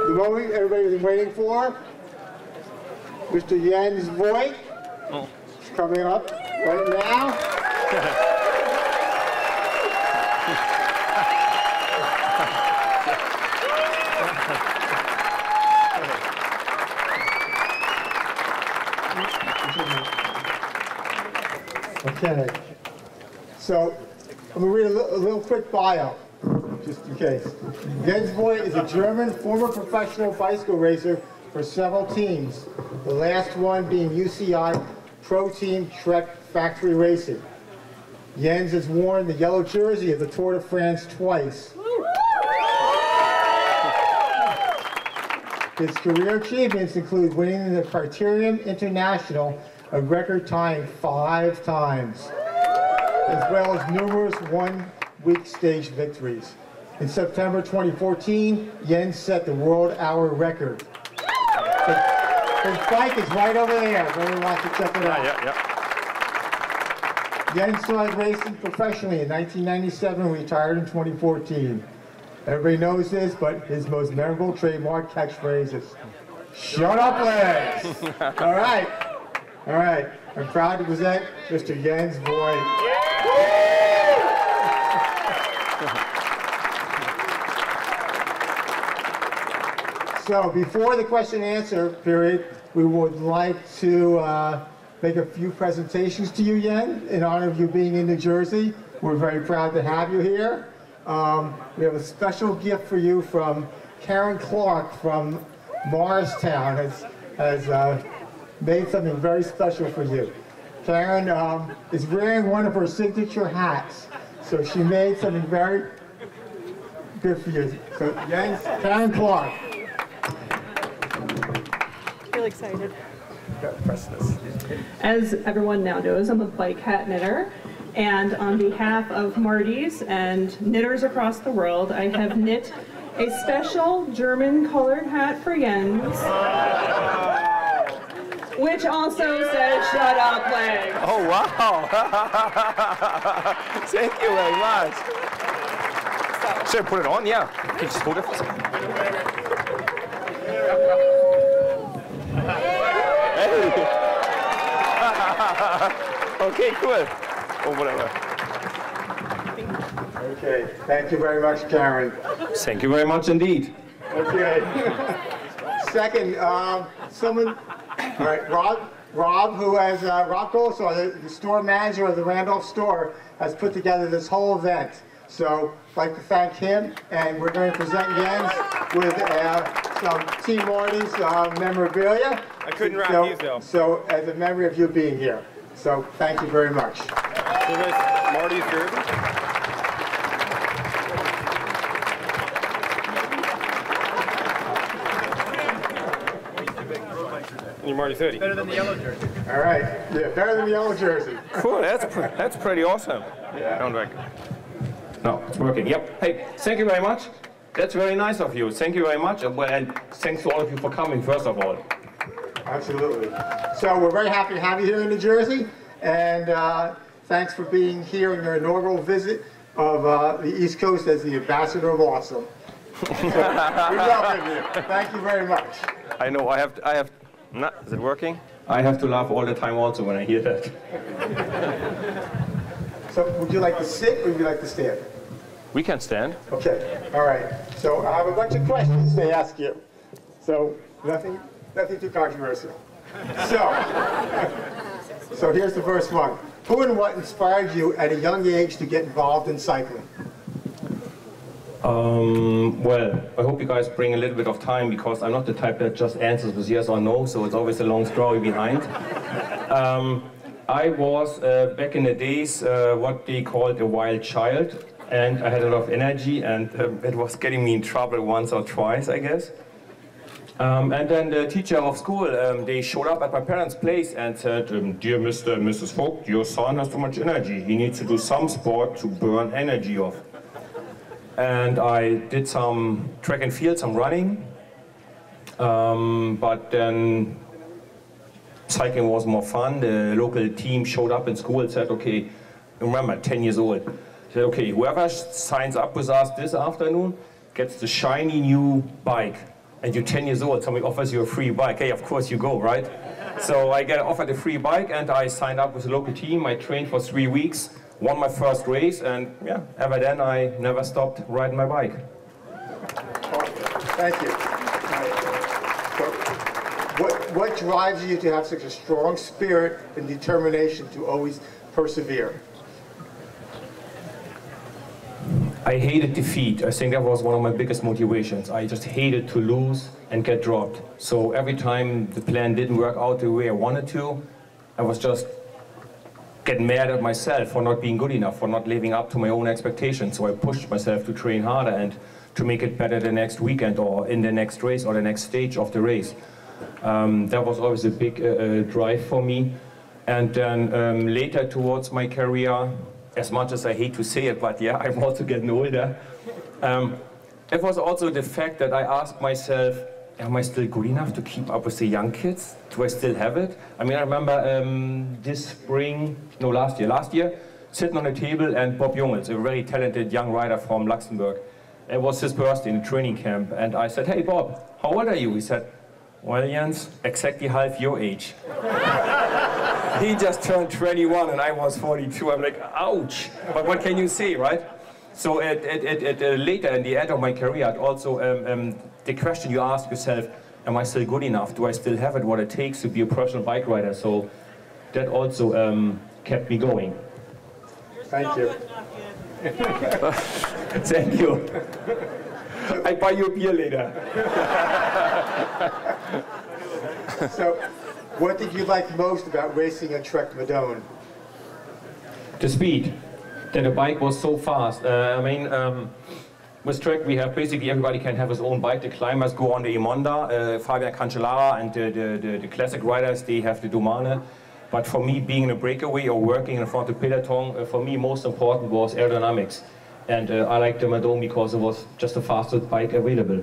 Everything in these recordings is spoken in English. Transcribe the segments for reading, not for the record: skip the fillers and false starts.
The moment everybody's been waiting for, Mr. Jens Voigt is coming up right now. Okay, so I'm going to read a little quick bio, just in case. Jens Voigt is a German former professional bicycle racer for several teams, the last one being UCI Pro Team Trek Factory Racing. Jens has worn the yellow jersey of the Tour de France twice. His career achievements include winning the Criterium International a record-tying 5 times, as well as numerous one-week stage victories. In September 2014, Jens set the world hour record. His bike is right over there, if anyone wants to check it out. Jens started racing professionally in 1997 and retired in 2014. Everybody knows this, but his most memorable trademark catchphrase is, "Shut up, legs!" All right. All right. I'm proud to present Mr. Jens Voigt. So before the question and answer period, we would like to make a few presentations to you, Jens, in honor of you being in New Jersey. We're very proud to have you here. We have a special gift for you from Karen Clark from Morristown, has made something very special for you. Karen is wearing one of her signature hats, so she made something very good for you. So Jens, Karen Clark. I feel excited. As everyone now knows, I'm a bike hat knitter. And on behalf of Marty's and knitters across the world, I have knit a special German colored hat for Jens, which also says, "Shut up, legs." Oh, wow. Thank you very much. Should I put it on? Yeah. Can you just hold it for a second? Hey. Okay, cool. Or whatever. Okay, thank you very much, Karen. Thank you very much indeed. Okay. Second, someone, all right, Rob, who has, Rob Goldshaw, the store manager of the Randolph store, has put together this whole event. So I'd like to thank him, and we're going to present Jens with some Team Marty's memorabilia. I couldn't wrap these though. So as a memory of you being here. So thank you very much. So that's Marty's jersey? You're Marty 30. Better than the yellow jersey. All right. Yeah, better than the yellow jersey. Cool, that's pretty awesome. Yeah. Don't work. No, it's working. Yep. Hey, thank you very much. That's very nice of you. Thank you very much. And thanks to all of you for coming, first of all. Absolutely. So we're very happy to have you here in New Jersey. And thanks for being here in your inaugural visit of the East Coast as the ambassador of awesome. So we welcome you. Thank you very much. I know. I have. Nah, is it working? I have to laugh all the time also when I hear that. So would you like to sit or would you like to stand? We can stand. Okay. All right. So I have a bunch of questions they ask you. So nothing too controversial. So here's the first one. Who and what inspired you at a young age to get involved in cycling? Well, I hope you guys bring a little bit of time because I'm not the type that just answers with yes or no, so it's always a long story behind. I was, back in the days, what they called a wild child, and I had a lot of energy, and it was getting me in trouble once or twice, I guess. And then the teacher of school, they showed up at my parents' place and said, "Dear Mr. and Mrs. Voigt, your son has too much energy. He needs to do some sport to burn energy off." And I did some track and field, some running. But then cycling was more fun. The local team showed up in school and said, okay, remember, 10 years old. Said, okay, whoever signs up with us this afternoon gets the shiny new bike. And you're 10 years old, somebody offers you a free bike. Hey, of course you go, right? So I get offered a free bike and I signed up with the local team. I trained for 3 weeks, won my first race, and yeah, ever then I never stopped riding my bike. Thank you. So what drives you to have such a strong spirit and determination to always persevere? I hated defeat. I think that was one of my biggest motivations. I just hated to lose and get dropped. So every time the plan didn't work out the way I wanted to, I was just getting mad at myself for not being good enough, for not living up to my own expectations. So I pushed myself to train harder and to make it better the next weekend or in the next race or the next stage of the race. That was always a big drive for me. And then later towards my career, as much as I hate to say it, but yeah, I'm also getting older. It was also the fact that I asked myself, am I still good enough to keep up with the young kids? Do I still have it? I mean, I remember last year, sitting on a table and Bob Jungels, a very talented young rider from Luxembourg. It was his birthday in a training camp, and I said, hey Bob, how old are you? He said, well Jens, exactly half your age. He just turned 21 and I was 42. I'm like, ouch. But what can you say, right? So later in the end of my career, I'd also, the question you ask yourself, am I still good enough? Do I still have it, what it takes to be a professional bike rider? So that also kept me going. Thank you. Thank you. I buy you a beer later. So, what did you like most about racing a Trek Madone? The speed. That the bike was so fast. With Trek we have basically everybody can have his own bike. The climbers go on the Emonda, Fabian Cancellara, and the classic riders, they have the Domane. But for me, being in a breakaway or working in front of the peloton, for me most important was aerodynamics. And I liked the Madone because it was just the fastest bike available.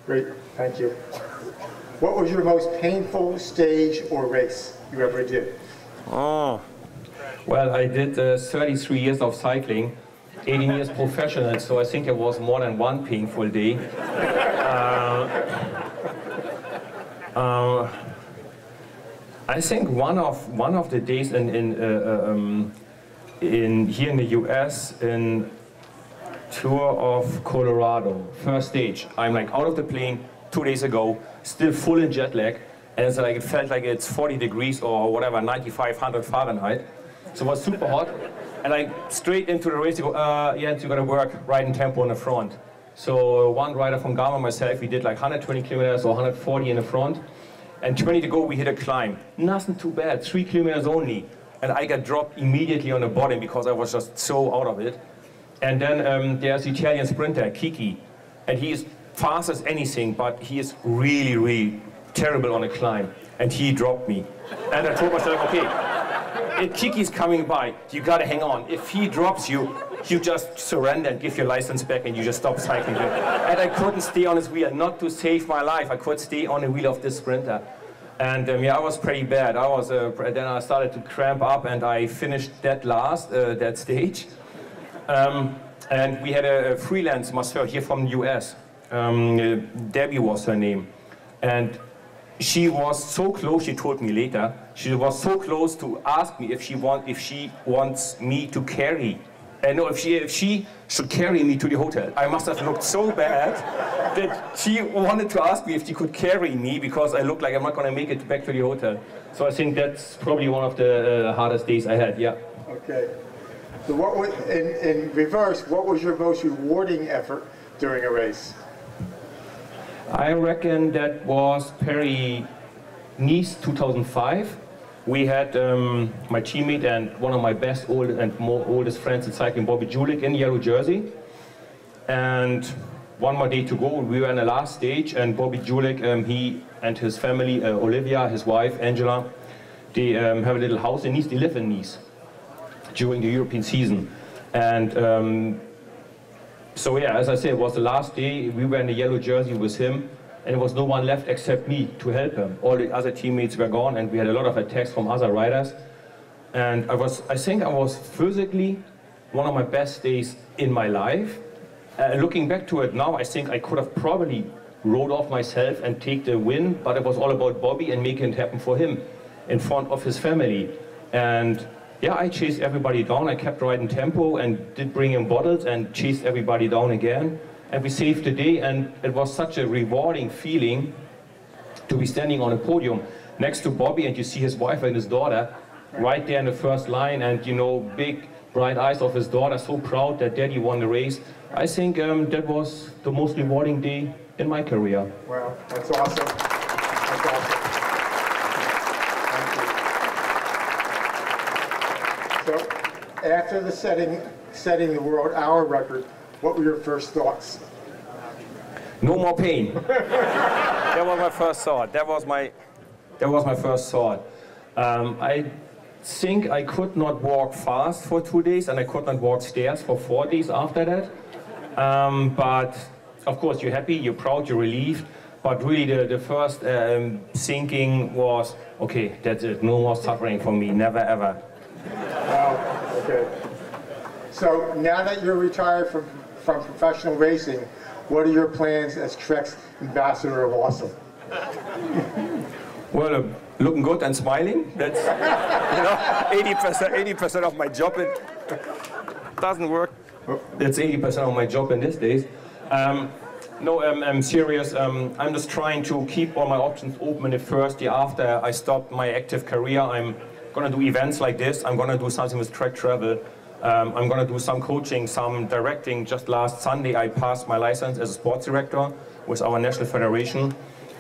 Great, thank you. What was your most painful stage or race you ever did? Oh, well, I did 33 years of cycling, 18 years professional, so I think it was more than one painful day. I think one of the days here in the US in Tour of Colorado, first stage. I'm like out of the plane 2 days ago, still full in jet lag, and it's like it felt like it's 40 degrees or whatever, 95, 100 Fahrenheit. So it was super hot, and I straight into the race. You go, Jens, you got to work riding tempo in the front. So one rider from Ghana and myself, we did like 120 kilometers or 140 in the front, and 20 to go, we hit a climb. Nothing too bad, 3 kilometers only, and I got dropped immediately on the bottom because I was just so out of it. And then there's the Italian sprinter, Kiki, and he is fast as anything, but he is really, really terrible on a climb, and he dropped me. And I told myself, okay, if Kiki's coming by, you gotta hang on. If he drops you, you just surrender and give your license back and you just stop cycling. And I couldn't stay on his wheel, not to save my life, I could stay on the wheel of this sprinter. And yeah, I was pretty bad. Then I started to cramp up and I finished that last, that stage. And we had a freelance masseur here from the US. Debbie was her name. And she was so close, she told me later, she was so close to ask me if she wants me to carry. No, if she should carry me to the hotel. I must have looked so bad that she wanted to ask me if she could carry me because I looked like I'm not going to make it back to the hotel. So I think that's probably one of the hardest days I had, yeah. Okay. So what was, in reverse, what was your most rewarding effort during a race? I reckon that was Paris-Nice 2005. We had my teammate and one of my best oldest friends in cycling, Bobby Julik, in yellow jersey. And one more day to go. We were in the last stage, and Bobby Julik, he and his family, Olivia, his wife, Angela, they have a little house in Nice. They live in Nice during the European season. And so yeah, as I said, it was the last day. We were in the yellow jersey with him. and there was no one left except me to help him. All the other teammates were gone, and we had a lot of attacks from other riders. And I think I was physically one of my best days in my life. Looking back to it now, I think I could have probably rode off myself and take the win, but it was all about Bobby and making it happen for him in front of his family. And yeah, I chased everybody down. I kept riding tempo and did bring in bottles and chased everybody down again. And we saved the day, and it was such a rewarding feeling to be standing on a podium next to Bobby, and you see his wife and his daughter right there in the first line, and you know, big bright eyes of his daughter, so proud that daddy won the race. I think that was the most rewarding day in my career. Wow, that's awesome. That's awesome. Thank you. So, after the setting the world hour record, what were your first thoughts? No more pain. That was my first thought. That was my first thought. I think I could not walk fast for 2 days, and I could not walk stairs for 4 days after that. But of course, you're happy, you're proud, you're relieved. But really, the first thinking was, okay, that's it. No more suffering for me. Never ever. Wow. Okay. So now that you're retired from professional racing, what are your plans as Trek's ambassador of awesome? Well, looking good and smiling. That's 80% of my job. It doesn't work. That's 80% of my job in these days. No, I'm serious. I'm just trying to keep all my options open. The first year after I stopped my active career, I'm going to do events like this. I'm going to do something with Trek Travel. I'm going to do some coaching, some directing. Just last Sunday, I passed my license as a sports director with our national federation.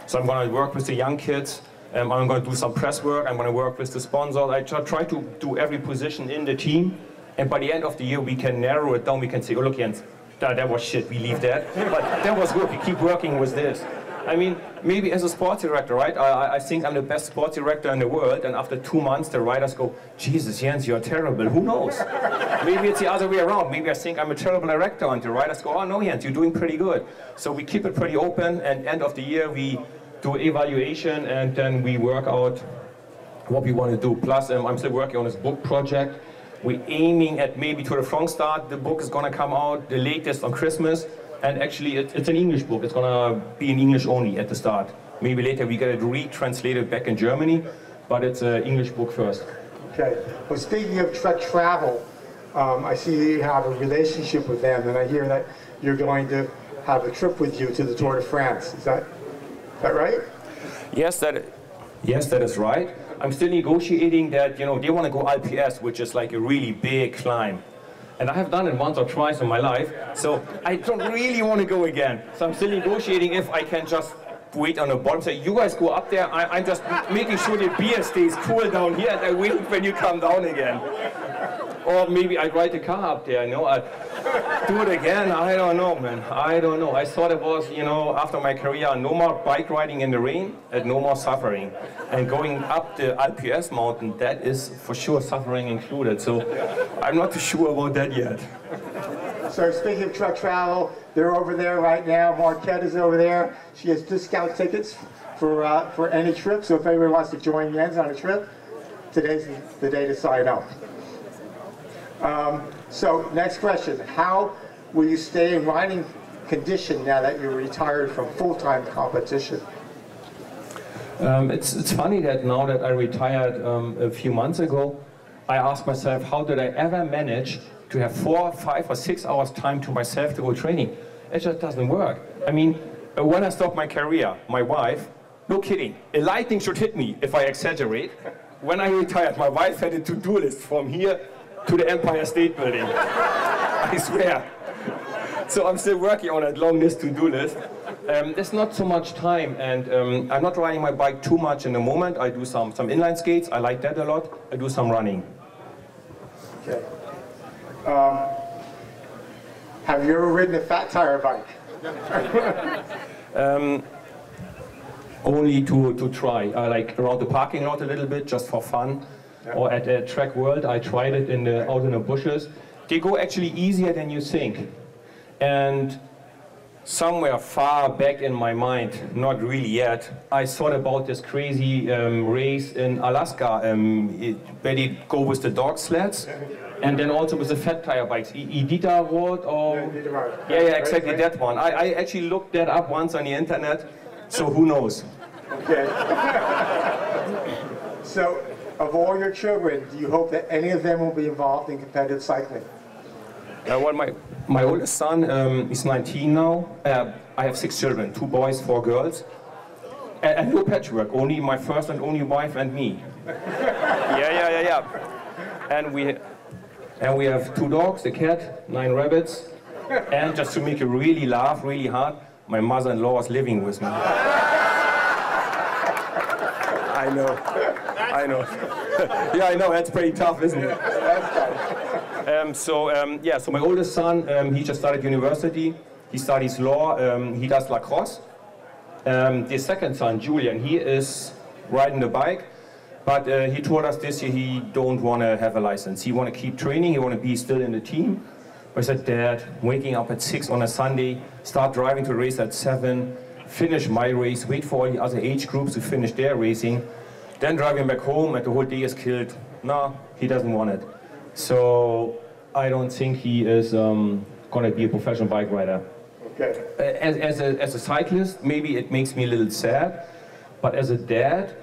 So I'm going to work with the young kids. I'm going to do some press work. I'm going to work with the sponsors. I try to do every position in the team. And by the end of the year, we can narrow it down. We can say, oh, look, Jens, that was shit. We leave that. But that was good. We keep working with this. I mean, maybe as a sports director, right? I think I'm the best sports director in the world, and after 2 months, the writers go, Jesus, Jens, you're terrible. Who knows? Maybe it's the other way around. Maybe I think I'm a terrible director, and the writers go, oh, no, Jens, you're doing pretty good. So we keep it pretty open, and end of the year, we do evaluation, and then we work out what we want to do. Plus, I'm still working on this book project. We're aiming at maybe to the front start. The book is going to come out the latest on Christmas. And actually, it's an English book. It's going to be in English only at the start. Maybe later we get it retranslated back in Germany, but it's an English book first. Okay. Well, speaking of Trek Travel, I see you have a relationship with them, and I hear that you're going to have a trip with you to the Tour de France. Is that right? Yes, that is right. I'm still negotiating that, you know, they want to go LPS, which is like a really big climb. And I have done it once or twice in my life, so I don't really want to go again. So I'm still negotiating if I can just wait on the bottom, say, you guys go up there, I'm just making sure the beer stays cool down here, and I wait when you come down again. Or maybe I ride the car up there, you know, I do it again, I don't know, man, I don't know. I thought it was, you know, after my career, no more bike riding in the rain and no more suffering. And going up the LPS mountain, that is for sure suffering included, so I'm not too sure about that yet. So speaking of Trek Travel, they're over there right now. Marquette is over there. She has discount tickets for any trip, so if anyone wants to join Jens on a trip, today's the day to sign up. So next question, how will you stay in riding condition now that you're retired from full-time competition? It's funny that now that I retired a few months ago, I asked myself, how did I ever manage to have 4, 5 or 6 hours time to myself to go training? It just doesn't work. I mean, when I stopped my career, my wife, no kidding, a lightning should hit me if I exaggerate. When I retired, my wife had a to-do list from here to the Empire State Building. I swear. So I'm still working on that long list to-do list. There's not so much time, and I'm not riding my bike too much in the moment. I do some inline skates, I like that a lot. I do some running. Okay. Have you ever ridden a fat tire bike? Only to try, like around the parking lot a little bit, just for fun. Yeah. Or at Trek World, I tried it out in the bushes. They go actually easier than you think. And somewhere far back in my mind, not really yet, I thought about this crazy race in Alaska, where they go with the dog sleds, and then also with the fat tire bikes. Idita Road, or yeah, exactly that one. I actually looked that up once on the internet, so who knows? Okay. So, of all your children, do you hope that any of them will be involved in competitive cycling? Well, my oldest son is 19 now. I have 6 children, 2 boys, 4 girls. And no patchwork, only my first and only wife and me. Yeah. And we have 2 dogs, a cat, 9 rabbits. And just to make you really laugh really hard, my mother-in-law is living with me. I know. Yeah, I know, that's pretty tough, isn't it? So my oldest son, he just started university. He studies law, he does lacrosse. The second son, Julian, he is riding the bike, but he told us this year he don't want to have a license. He want to keep training, he want to be still in the team. I said, Dad, waking up at 6 on a Sunday, start driving to race at 7, finish my race, wait for all the other age groups to finish their racing, then driving back home and the whole day is killed. No, he doesn't want it. So I don't think he is going to be a professional bike rider. Okay. As a cyclist, maybe it makes me a little sad, but as a dad,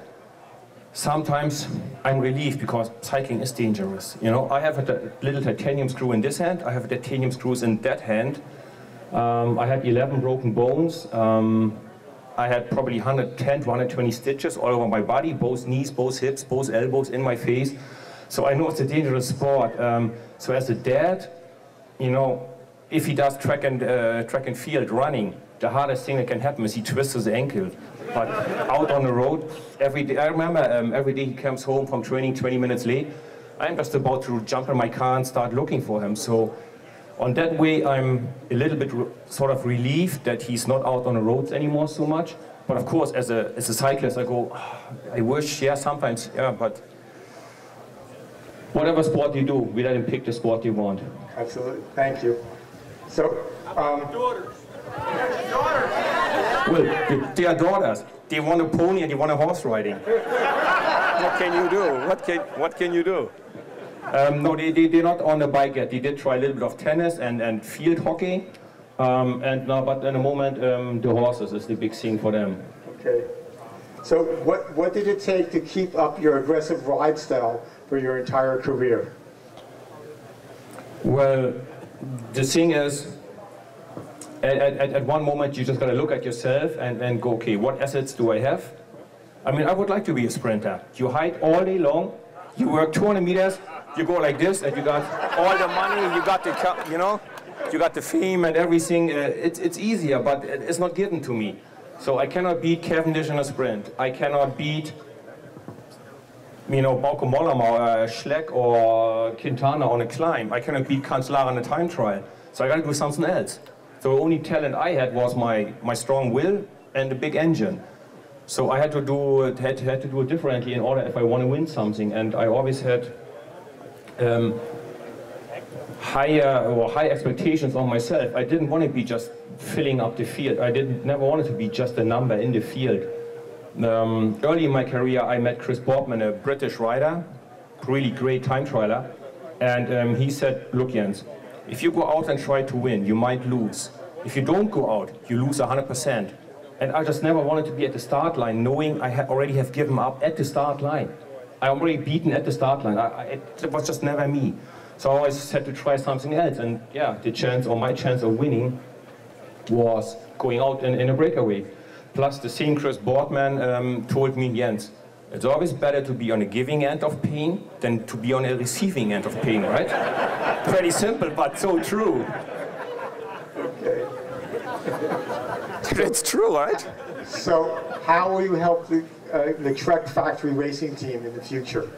sometimes I'm relieved because cycling is dangerous. You know, I have a little titanium screw in this hand, I have titanium screws in that hand. I had 11 broken bones. I had probably 110 to 120 stitches all over my body, both knees, both hips, both elbows, in my face. So I know it's a dangerous sport. So as a dad, you know, if he does track and field running, the hardest thing that can happen is he twists his ankle. But out on the road, every day, I remember every day he comes home from training 20 minutes late. I'm just about to jump in my car and start looking for him. So on that way, I'm a little bit sort of relieved that he's not out on the roads anymore so much. But of course, as a cyclist, I go, oh, I wish, yeah, sometimes, yeah, but whatever sport you do, we let him pick the sport you want. Absolutely, thank you. So, daughters. Well, they are daughters. They want a pony and they want a horse riding. What can you do? What can you do? No, they're not on the bike yet. They did try a little bit of tennis and field hockey. But in the moment, the horses is the big thing for them. Okay. So what did it take to keep up your aggressive ride style for your entire career? Well, the thing is, at one moment you just got to look at yourself and go, okay, what assets do I have? I mean, I would like to be a sprinter. You hike all day long, you work 200 meters, you go like this, and you got all the money, you got the, you know, you got the fame and everything. It's easier, but it's not given to me. So I cannot beat Cavendish in a sprint. I cannot beat, you know, Bauke Mollema or Schleck or Quintana on a climb. I cannot beat Cancellara on a time trial. So I got to do something else. So the only talent I had was my strong will and the big engine. So I had to do it differently in order if I want to win something. And I always had high expectations on myself. I didn't want to be just filling up the field. I never wanted to be just a number in the field. Early in my career, I met Chris Boardman, a British rider, really great time trialer, and he said, look Jens, if you go out and try to win, you might lose. If you don't go out, you lose 100%. And I just never wanted to be at the start line, knowing I already have given up at the start line. I'm already beaten at the start line. It was just never me. So I always had to try something else. And yeah, the chance, or my chance of winning, was going out in a breakaway. Plus, the same Chris Boardman told me, Jens, it's always better to be on the giving end of pain than to be on the receiving end of pain, right? Pretty simple, but so true. Okay. It's true, right? So how will you help the Trek factory racing team in the future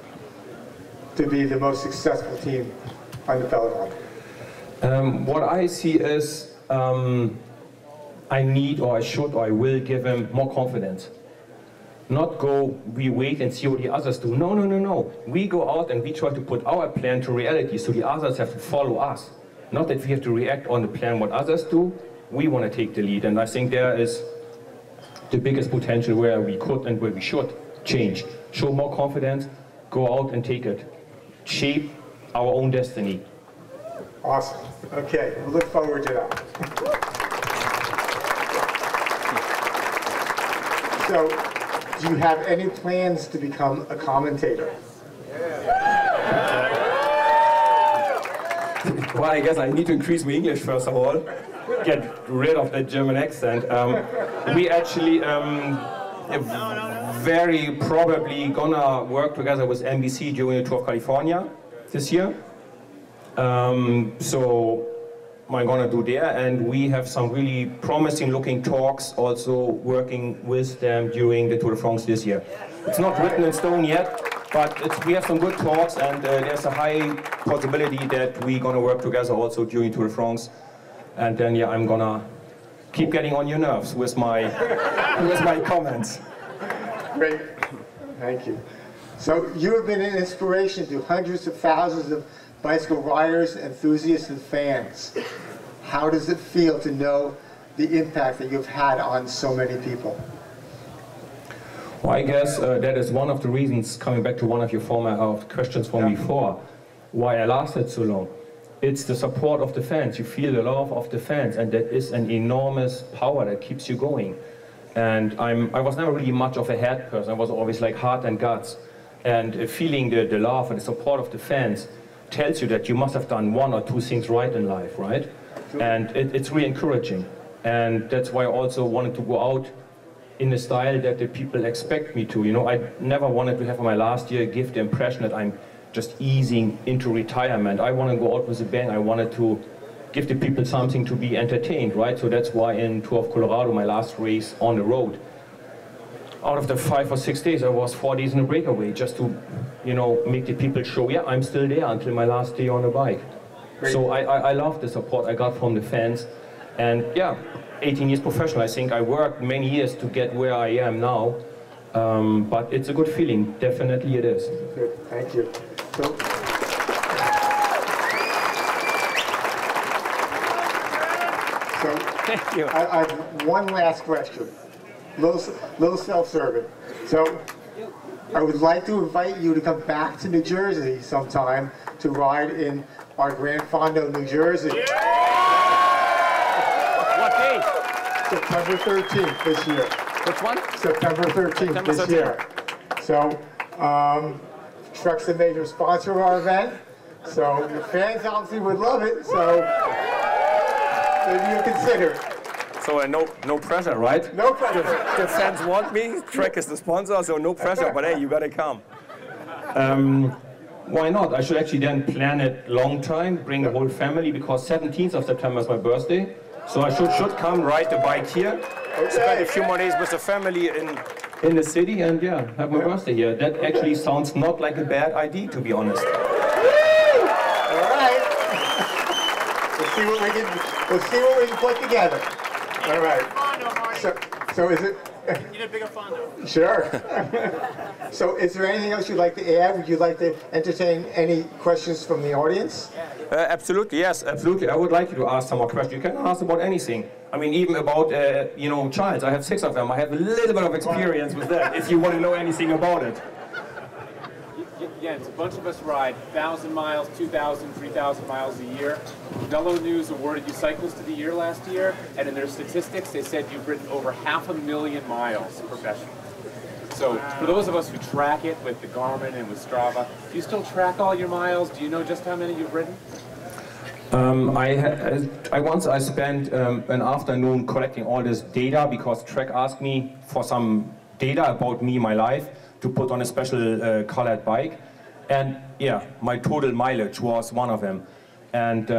to be the most successful team on the peloton? What I see is I need, or I should, or I will give him more confidence. Not go, we wait and see what the others do. No, no, no, no. We go out and we try to put our plan to reality, so the others have to follow us. Not that we have to react on the plan what others do, we want to take the lead. And I think there is the biggest potential where we could and where we should change. Show more confidence, go out and take it. Shape our own destiny. Awesome. Okay, we look forward to that. So, do you have any plans to become a commentator? Well, I guess I need to increase my English first of all. Get rid of that German accent. We actually very probably gonna work together with NBC during the tour of California this year. So I'm gonna do there, and we have some really promising looking talks also working with them during the Tour de France this year. It's not written in stone yet, but we have some good talks, and there's a high possibility that we're gonna work together also during Tour de France. And then, yeah, I'm gonna keep getting on your nerves with my comments. Great, thank you. So you have been an inspiration to hundreds of thousands of bicycle riders, enthusiasts, and fans. How does it feel to know the impact that you've had on so many people? Well, I guess that is one of the reasons, coming back to one of your former questions from before, why I lasted so long. It's the support of the fans. You feel the love of the fans, and that is an enormous power that keeps you going. And I was never really much of a head person. I was always like heart and guts. And feeling the love and the support of the fans tells you that you must have done one or two things right in life, right? And it's really encouraging. And that's why I also wanted to go out in the style that the people expect me to. You know, I never wanted to have my last year give the impression that I'm just easing into retirement. I want to go out with a bang. I wanted to give the people something to be entertained, right? So that's why in Tour of Colorado, my last race on the road, out of the 5 or 6 days, I was 4 days in a breakaway just to, you know, make the people show, yeah, I'm still there until my last day on the bike. Great. So I love the support I got from the fans. And yeah, 18 years professional. I think I worked many years to get where I am now. But it's a good feeling. Definitely it is. Good, thank you. So, thank you. I have one last question. Little self-serving. So I would like to invite you to come back to New Jersey sometime to ride in our Gran Fondo, New Jersey. What day? September 13th this year. Which one? September 13th this year. So Trek's a major sponsor of our event. So the fans obviously would love it. So maybe you consider it. So no pressure, right? No pressure. The fans want me. Trek is the sponsor, so no pressure. But hey, you gotta come. Why not? I should actually then plan it long time, bring the whole family, because 17th of September is my birthday. So I should come ride the bike here, spend a few more days with the family in the city, and yeah, have my birthday here. That actually sounds not like a bad idea, to be honest. All right. We'll see what we can put together. All right. So is it? You need a bigger Fondo. Sure. So is there anything else you'd like to add? Would you like to entertain any questions from the audience? Absolutely, yes, absolutely. I would like you to ask some more questions. You can ask about anything. I mean, even about, you know, childs. I have 6 of them. I have a little bit of experience with that, if you want to know anything about it. Jens, a bunch of us ride 1,000 miles, 2,000, 3,000 miles a year. Velo News awarded you Cyclist of the Year last year, and in their statistics, they said you've ridden over 500,000 miles professionally. So for those of us who track it with the Garmin and with Strava, do you still track all your miles? Do you know just how many you've ridden? I spent an afternoon collecting all this data because Trek asked me for some data about me, my life, to put on a special colored bike. And yeah, my total mileage was one of them. And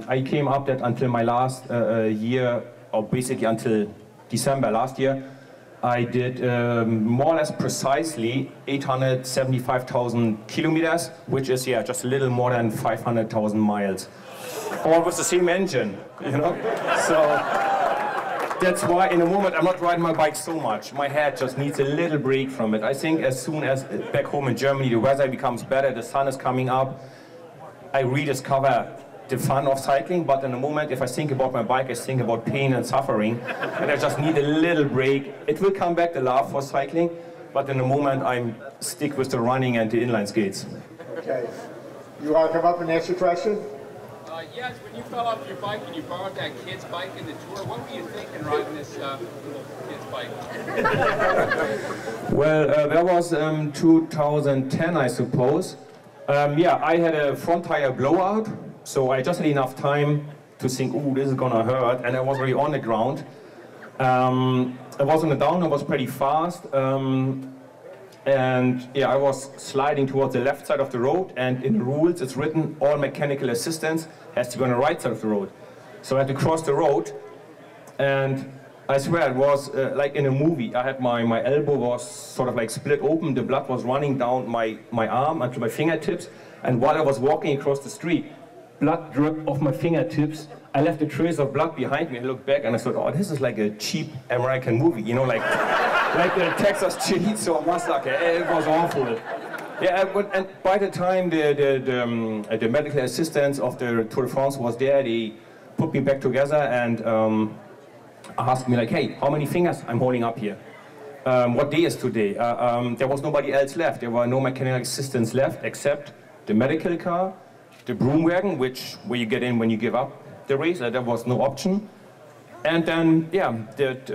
I came up that until my last year, or basically until December last year, I did more or less precisely 875,000 kilometers, which is, yeah, just a little more than 500,000 miles. All with the same engine, you know? So that's why in the moment I'm not riding my bike so much. My head just needs a little break from it. I think as soon as back home in Germany the weather becomes better, the sun is coming up, I rediscover the fun of cycling, but in the moment, if I think about my bike, I think about pain and suffering, and I just need a little break. It will come back, the love for cycling, but in the moment, I stick with the running and the inline skates. Okay. You want to come up and ask your question? Yes, when you fell off your bike and you borrowed that kid's bike in the tour, what were you thinking riding this little kid's bike? Well, that was 2010, I suppose. Yeah, I had a front tire blowout, so I just had enough time to think, ooh, this is gonna hurt, and I was already on the ground. I was on the downhill, I was pretty fast, and yeah, I was sliding towards the left side of the road, and in the rules it's written all mechanical assistance has to go on the right side of the road. So I had to cross the road, and I swear it was like in a movie. I had my elbow was sort of like split open, the blood was running down my arm until my fingertips, and while I was walking across the street, blood dripped off my fingertips. I left a trace of blood behind me. I looked back and I thought, oh, this is like a cheap American movie, you know, like the Texas Chainsaw Massacre. It was awful. Yeah, and by the time the medical assistance of the Tour de France was there, they put me back together and asked me like, hey, how many fingers I'm holding up here? What day is today? There was nobody else left. There were no mechanical assistants left except the medical car, the broom wagon, where you get in when you give up the race. There was no option. And then, yeah, that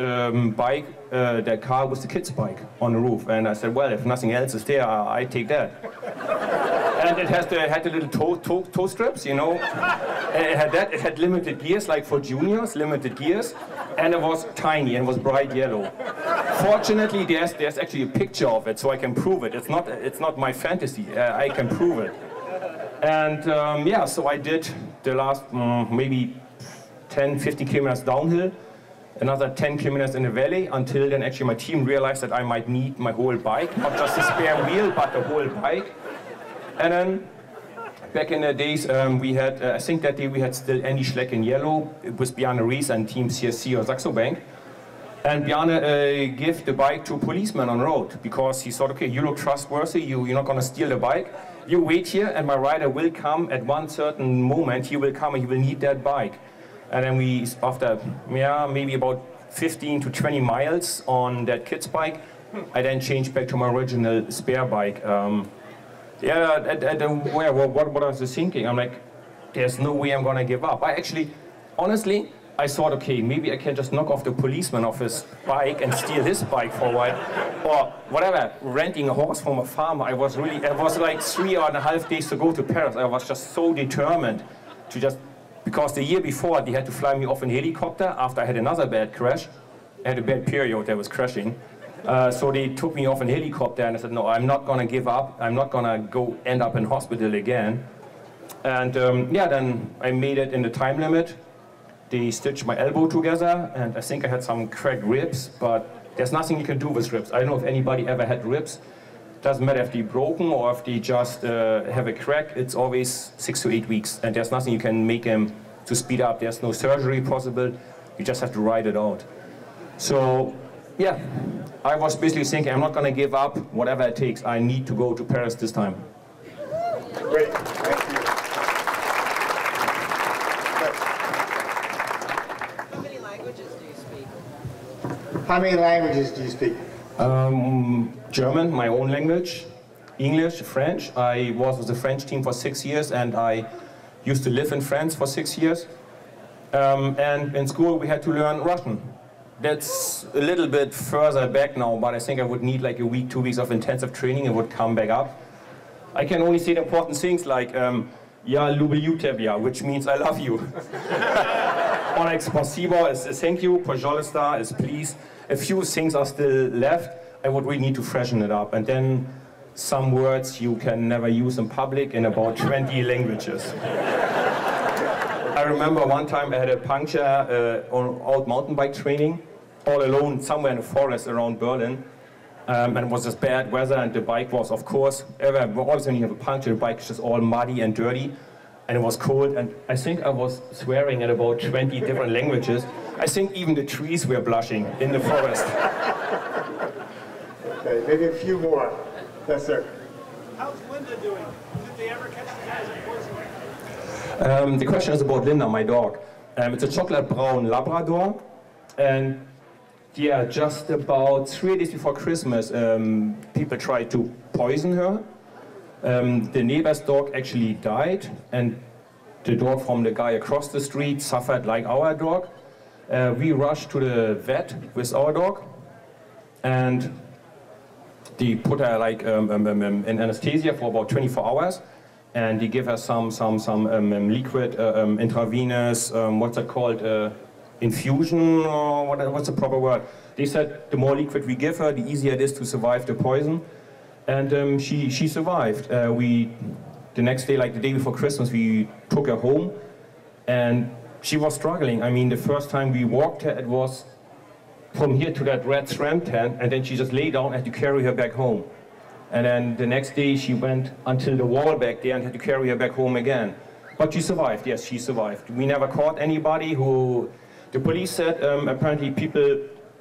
bike, that car was the kid's bike on the roof. And I said, well, if nothing else is there, I take that. And it had the little toe strips, you know. It had that. It had limited gears, like for juniors, limited gears. And it was tiny and was bright yellow. Fortunately, there's actually a picture of it, so I can prove it. It's not my fantasy. I can prove it. And yeah, so I did the last maybe 10, 15 kilometers downhill, another 10 kilometers in the valley, until then actually my team realized that I might need my whole bike, not just a spare wheel, but the whole bike. And then, back in the days, we had, I think that day we had still Andy Schleck in yellow. It was Bjarne Ries and Team CSC or Saxo Bank. And Bjarne gave the bike to a policeman on the road, because he thought, okay, you look trustworthy, you're not going to steal the bike. You wait here, and my rider will come at one certain moment. He will come and he will need that bike. And then we, after maybe about 15 to 20 miles on that kid's bike, I then changed back to my original spare bike. What was I thinking? I'm like, there's no way I'm gonna give up. Honestly, I thought, okay, maybe I can just knock off the policeman off his bike and steal his bike for a while, or whatever. Renting a horse from a farmer. It was like 3.5 days to go to Paris. I was just so determined to just. Because the year before, they had to fly me off in a helicopter after I had another bad crash. I had a bad period that was crashing. So they took me off in a helicopter, and I said, no, I'm not going to give up. I'm not going to end up in hospital again. And yeah, then I made it in the time limit. They stitched my elbow together, and I think I had some cracked ribs, but there's nothing you can do with ribs. I don't know if anybody ever had ribs. Doesn't matter if they're broken or if they just have a crack, it's always 6 to 8 weeks, and there's nothing you can make them to speed up. There's no surgery possible, you just have to ride it out. So, yeah, I was basically thinking, I'm not going to give up, whatever it takes. I need to go to Paris this time. Great, thank you. How many languages do you speak? How many languages do you speak? German, my own language, English, French. I was with the French team for 6 years, and I used to live in France for 6 years. And in school we had to learn Russian. That's a little bit further back now, but I think I would need like a week, 2 weeks of intensive training and would come back up. I can only say the important things like, ja lubię tebia, which means I love you. Or like spasibo is thank you, pожалуйста is please. A few things are still left. I would really need to freshen it up, and then some words you can never use in public in about 20 languages. I remember one time I had a puncture on old mountain bike training, all alone somewhere in the forest around Berlin, and it was just bad weather, and the bike was, of course, always when you have a puncture, the bike is just all muddy and dirty, and it was cold, and I think I was swearing in about 20 different languages. I think even the trees were blushing in the forest. Okay, maybe a few more. Yes, sir. How's Linda doing? Did they ever catch the guys poisoning? The question is about Linda, my dog. It's a chocolate brown Labrador, and yeah, just about 3 days before Christmas, people tried to poison her. The neighbor's dog actually died, and the dog from the guy across the street suffered like our dog. We rushed to the vet with our dog, and they put her like in anesthesia for about 24 hours, and they give her some liquid intravenous, what's it called, infusion, or what's the proper word? They said the more liquid we give her, the easier it is to survive the poison, and she survived. The next day, like the day before Christmas, we took her home, and she was struggling. I mean, the first time we walked her, it was from here to that red SRAM tent, and then she just lay down and had to carry her back home. And then the next day she went until the wall back there and had to carry her back home again. But she survived, yes, she survived. We never caught anybody who... The police said apparently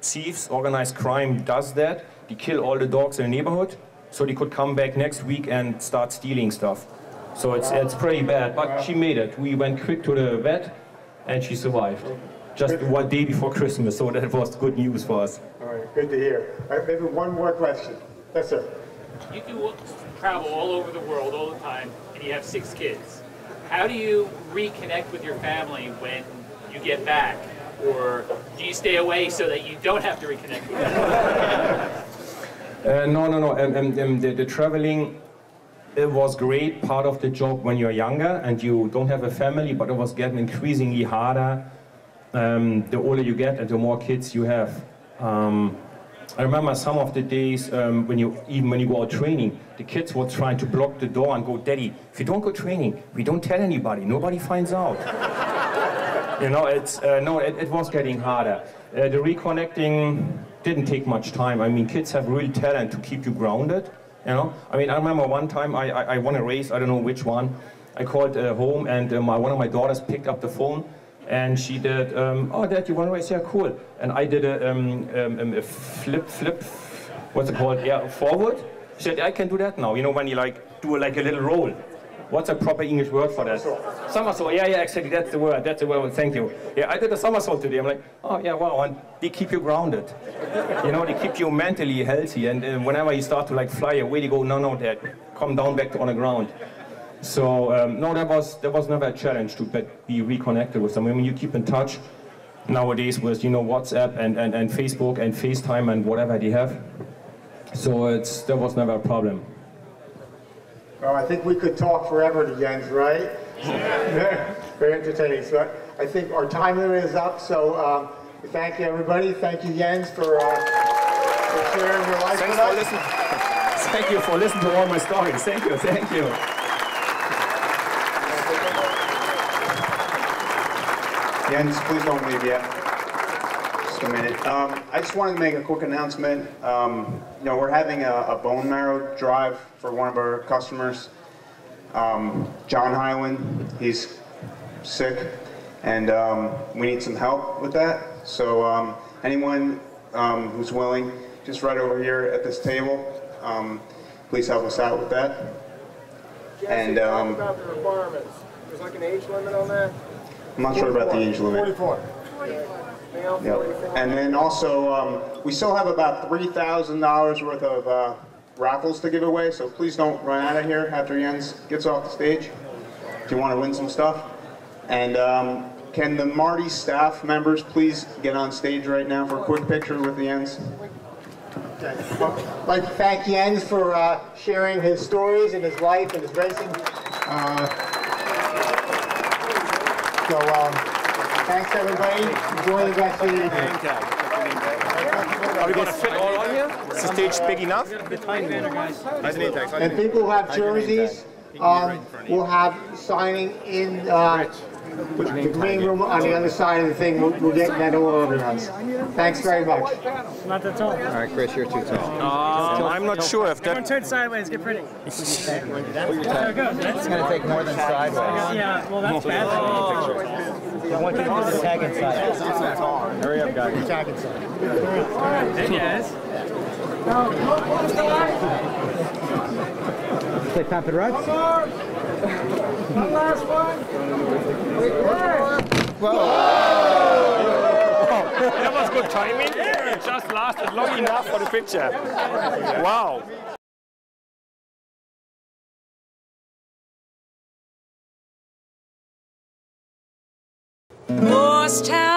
thieves, organized crime does that. They kill all the dogs in the neighborhood, so they could come back next week and start stealing stuff. So it's pretty bad, but she made it. We went quick to the vet, and she survived. Just 1 day before Christmas, so that was good news for us. All right, good to hear. All right, maybe one more question. Yes, sir. You do travel all over the world all the time, and you have 6 kids. How do you reconnect with your family when you get back? Or do you stay away so that you don't have to reconnect with them? No. The traveling, it was great, part of the job when you're younger and you don't have a family, but it was getting increasingly harder the older you get and the more kids you have. I remember some of the days when you go out training, the kids were trying to block the door and go, "Daddy, if you don't go training, we don't tell anybody, nobody finds out." You know, it was getting harder. The reconnecting didn't take much time. I mean, kids have real talent to keep you grounded. You know, I mean, I remember one time I won a race, I don't know which one. I called home, and one of my daughters picked up the phone, and she did, "Oh, Dad, you won a race? Yeah, cool." And I did a flip, what's it called? Yeah, forward. She said, "I can do that now." You know, when you like do like a little roll. What's a proper English word for that? Somersault. Yeah, exactly. That's the word. Thank you. Yeah, I did a somersault today. I'm like, oh yeah, wow. And they keep you grounded. You know, they keep you mentally healthy. And whenever you start to like fly away, they go, no, Dad, come down back on the ground. So no, that was never a challenge to be reconnected with them. I mean, you keep in touch nowadays with WhatsApp and Facebook and FaceTime and whatever they have. So that was never a problem. Well, I think we could talk forever to Jens, right? Yeah. Very entertaining. So I think our time limit is up. So thank you, everybody. Thank you, Jens, for sharing your life with us. Thank you for listening to all my stories. Thank you. Jens, please don't leave yet. Just a minute. I just wanted to make a quick announcement. We're having a bone marrow drive for one of our customers, John Hyland. He's sick, and we need some help with that. So anyone who's willing, just right over here at this table, please help us out with that. And about the requirements. There's like an age limit on that? I'm not sure about the age limit. 44. Yep. And then also, we still have about $3,000 worth of raffles to give away, so please don't run out of here after Jens gets off the stage if you want to win some stuff. And can the Marty staff members please get on stage right now for a quick picture with Jens? Okay. I'd like to thank Jens for sharing his stories and his life and his racing. Thanks everybody. Enjoy the rest of the evening. Are we going to fit all on here? Is the stage big enough? And people who have jerseys, we'll have signing in the green room on the other side of the thing. We'll get that all organized. Thanks very much. Not that tall. All right, Chris, you're too tall. I'm not sure if that... Turn sideways, get pretty. There it goes. It's going to take more than sideways. Yeah, well, that's bad. I want you to do the tag inside. Hurry up, guys. Tag inside. Hey, guys. play Pampered Rats? One last one. That was good timing. It just lasted long enough for the picture. Wow. Morristown.